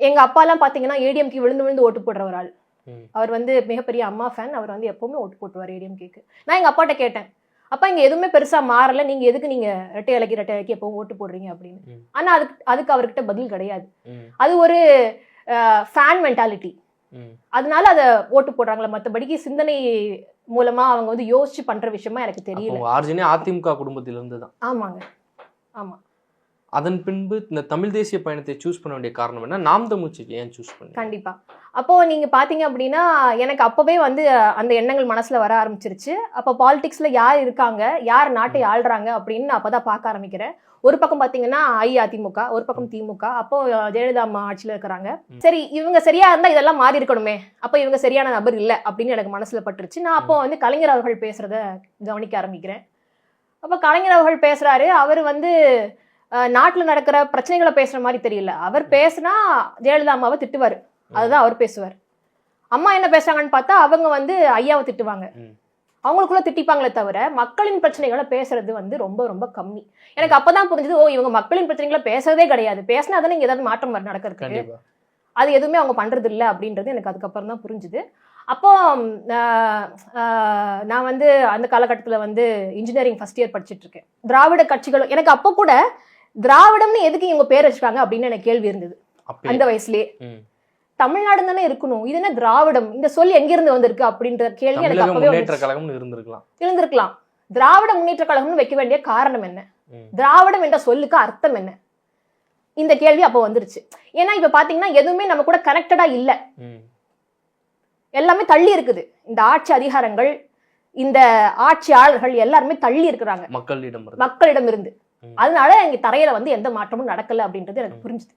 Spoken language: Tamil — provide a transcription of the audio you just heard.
எங்க அப்பா எல்லாம் பாத்தீங்கன்னா ஏடிஎம்கே விழுந்து விழுந்து ஓட்டு போடுற ஒரு ஆள். அவர் வந்து மிகப்பெரிய அம்மா ஃபேன். அவர் வந்து எப்பவுமே ஓட்டு போட்டுவார் ஏடிஎம்கேக்கு. நான் எங்க அப்பாட்ட கேட்டேன், அப்பா இங்க எதுவுமே பெருசா மாறல, நீங்க எதுக்கு நீங்க ரெட்டை இலைக்கு எப்பவும் ஓட்டு போடுறீங்க அப்படின்னு. ஆனா அதுக்கு அவர்கிட்ட பதில் கிடையாது. அது ஒரு ஃபேன் மென்டாலிட்டி. அதனால அத ஓட்டு போடுறாங்களா, மத்தபடிக்கு சிந்தனை மூலமா அவங்க வந்து யோசிச்சு பண்ற விஷயமா எனக்கு தெரியல. ஆர்ஜினே அதிமுக குடும்பத்தில இருந்து தான். ஆமாங்க, ஆமா. அதன் பின்பு இந்த தமிழ் தேசிய பயணத்தை சூஸ் பண்ண வேண்டிய காரணம் என்ன? நாம் தமிழ்ச்சிக்கு ஏன் சூஸ் பண்ணீங்க? கண்டிப்பா. அப்போ நீங்க பாத்தீங்க அப்படின்னா எனக்கு அப்பவே வந்து அந்த எண்ணங்கள் மனசுல வர ஆரம்பிச்சிருச்சு. அப்போ பாலிடிக்ஸ்ல யார் இருக்காங்க, யார் நாட்டை ஆள்றாங்க அப்படின்னு நான் அப்பதான் பார்க்க ஆரம்பிக்கிறேன். ஒரு பக்கம் பாத்தீங்கன்னா அதிமுக, ஒரு பக்கம் திமுக. அப்போ ஜெயலலிதா அம்மா ஆட்சியில இருக்கிறாங்க. சரி, இவங்க சரியா இருந்தா இதெல்லாம் மாறி இருக்கணுமே, அப்ப இவங்க சரியான நபர் இல்ல அப்படின்னு எனக்கு மனசுல பட்டுருச்சு. நான் அப்போ வந்து கலைஞர் அவர்கள் பேசுறத கவனிக்க ஆரம்பிக்கிறேன். அப்ப கலைஞர் அவர்கள் பேசுறாரு. அவர் வந்து நாட்டுல நடக்கிற பிரச்சனைகளை பேசுற மாதிரி தெரியல. அவர் பேசினா ஜெயலலிதா அம்மாவை திட்டுவாரு, அதுதான் அவர் பேசுவார். அம்மா என்ன பேசுறாங்கன்னு பார்த்தா அவங்க வந்து ஐயாவை திட்டுவாங்க. அவங்களுக்குள்ள திட்டிப்பாங்களே தவிர மக்களின் பிரச்சனைகளை பேசுறது வந்து ரொம்ப ரொம்ப கம்மி. எனக்கு அப்பதான் புரிஞ்சது, ஓ இவங்க மக்களின் பிரச்சனைகளை பேசுறதே கிடையாது, பேசினா தானே இங்க ஏதாவது மாற்றம் நடக்கிறதுக்கு, அது எதுவுமே அவங்க பண்றது இல்லை அப்படின்றது எனக்கு அதுக்கப்புறம் தான் புரிஞ்சுது. அப்போ நான் வந்து அந்த காலகட்டத்துல வந்து இன்ஜினியரிங் ஃபர்ஸ்ட் இயர் படிச்சுட்டு இருக்கேன். திராவிட கட்சிகளும் எனக்கு அப்போ கூட திராவிடம்னு எதுக்கு இவங்க பேர் வச்சுக்காங்க அப்படின்னு எனக்கு கேள்வி இருந்தது அந்த வயசுலயே. தமிழ்நாடு தானே இருக்கணும், இது என்ன திராவிடம், இந்த சொல் எங்கிருந்து வந்திருக்கு அப்படின்ற கேள்வி எனக்கு அப்பவே இருந்திருக்கலாம். திராவிட முன்னேற்ற கழகம்னு வைக்க வேண்டிய காரணம் என்ன, திராவிடம் என்ற சொல்லுக்கு அர்த்தம் என்ன, இந்த கேள்வி அப்போ வந்துருச்சு. ஏன்னா இப்ப பாத்தீங்கன்னா எதுவுமே நம்ம கூட கனெக்டடா இல்ல, எல்லாமே தள்ளி இருக்குது. இந்த ஆட்சி அதிகாரங்கள், இந்த ஆட்சியாளர்கள் எல்லாருமே தள்ளி இருக்கிறாங்க மக்களிடம் இருந்து. அதனால இங்க தரையில வந்து எந்த மாற்றமும் நடக்கல அப்படின்றது எனக்கு புரிஞ்சுது.